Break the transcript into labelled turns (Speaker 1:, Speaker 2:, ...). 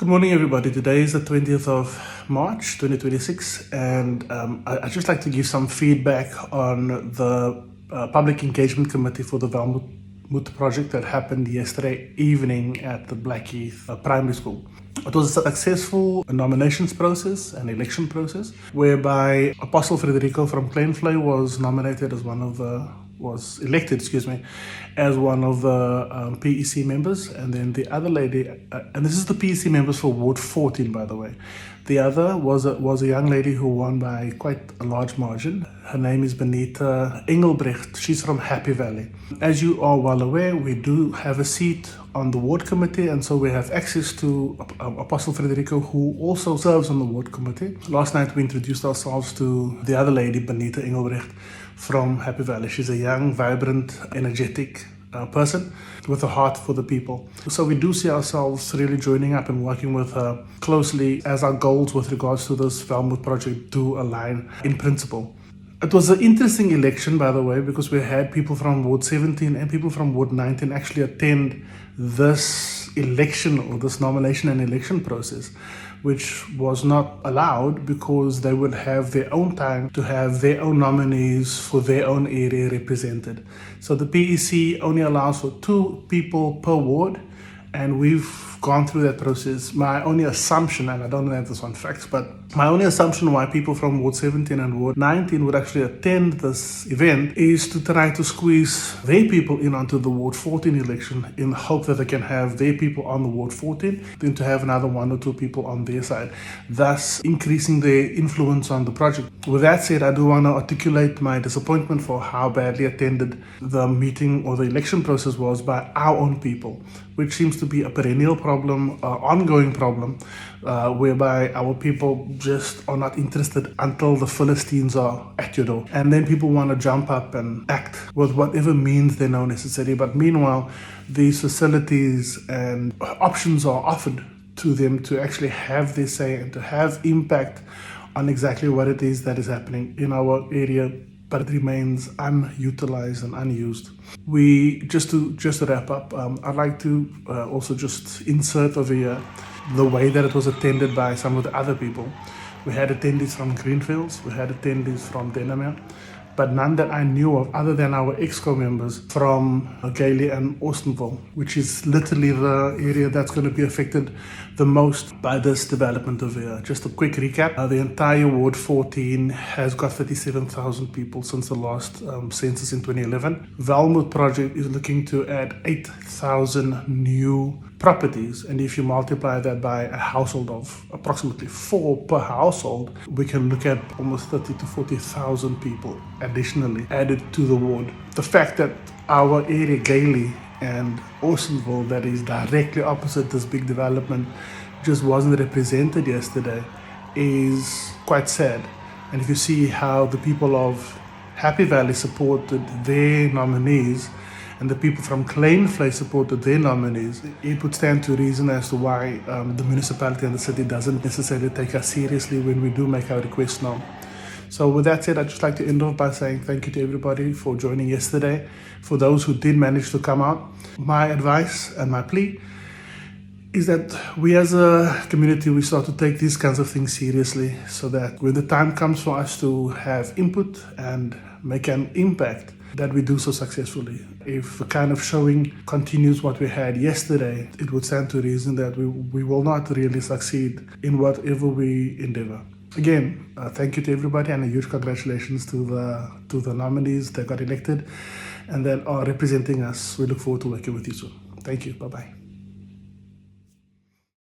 Speaker 1: Good morning, everybody. Today is the 20th of March, 2026, and I'd just like to give some feedback on the Public Engagement Committee for the Welmoed project that happened yesterday evening at the Blackheath Primary School. It was a successful nominations process and election process whereby Apostle Frederico from Kleinvlei was elected as one of the PEC members, and then the other lady, and this is the PEC members for Ward 14, by the way. The other was a young lady who won by quite a large margin. Her name is Benita Engelbrecht. She's from Happy Valley. As you are well aware, we do have a seat on the ward committee, and so we have access to Apostle Frederico, who also serves on the ward committee. Last night we introduced ourselves to the other lady, Benita Engelbrecht from Happy Valley. She's a young, vibrant, energetic person with a heart for the people. So we do see ourselves really joining up and working with her closely, as our goals with regards to this Welmoed project do align in principle. It was an interesting election, by the way, because we had people from Ward 17 and people from Ward 19 actually attend this election or this nomination and election process, which was not allowed because they would have their own time to have their own nominees for their own area represented. So the PEC only allows for 2 people per ward, and we've gone through that process. My only assumption, and I don't know if this one facts, but my only assumption why people from Ward 17 and Ward 19 would actually attend this event is to try to squeeze their people in onto the Ward 14 election in the hope that they can have their people on the Ward 14, then to have another 1 or 2 people on their side, thus increasing their influence on the project. With that said, I do want to articulate my disappointment for how badly attended the meeting or the election process was by our own people, which seems to be a perennial problem, ongoing problem, whereby our people just are not interested until the Philistines are at your door. And then people want to jump up and act with whatever means they know necessary. But meanwhile, these facilities and options are offered to them to actually have their say and to have impact on exactly what it is that is happening in our area, but it remains unutilized and unused. Just to wrap up, I'd like to also just insert over here the way that it was attended by some of the other people. We had attendees from Greenfields, we had attendees from Delamere, but none that I knew of other than our EXCO members from Gailey and Austinville, which is literally the area that's going to be affected the most by this development over here. Just a quick recap, the entire Ward 14 has got 37,000 people since the last census in 2011. Welmoed project is looking to add 8,000 new properties, and if you multiply that by a household of approximately 4 per household, we can look at almost 30 to 40,000 people additionally added to the ward. The fact that our area, Gailey and Austinville, that is directly opposite this big development, just wasn't represented yesterday is quite sad. And if you see how the people of Happy Valley supported their nominees and the people from Kleinvlei supported their nominees, it would stand to reason as to why the municipality and the city doesn't necessarily take us seriously when we do make our requests known. So with that said, I'd just like to end off by saying thank you to everybody for joining yesterday. For those who did manage to come out, my advice and my plea is that we as a community, we start to take these kinds of things seriously, so that when the time comes for us to have input and make an impact, that we do so successfully. If the kind of showing continues what we had yesterday, it would stand to reason that we will not really succeed in whatever we endeavor. Again, thank you to everybody, and a huge congratulations to the nominees that got elected and that are representing us. We look forward to working with you soon. Thank you. Bye-bye.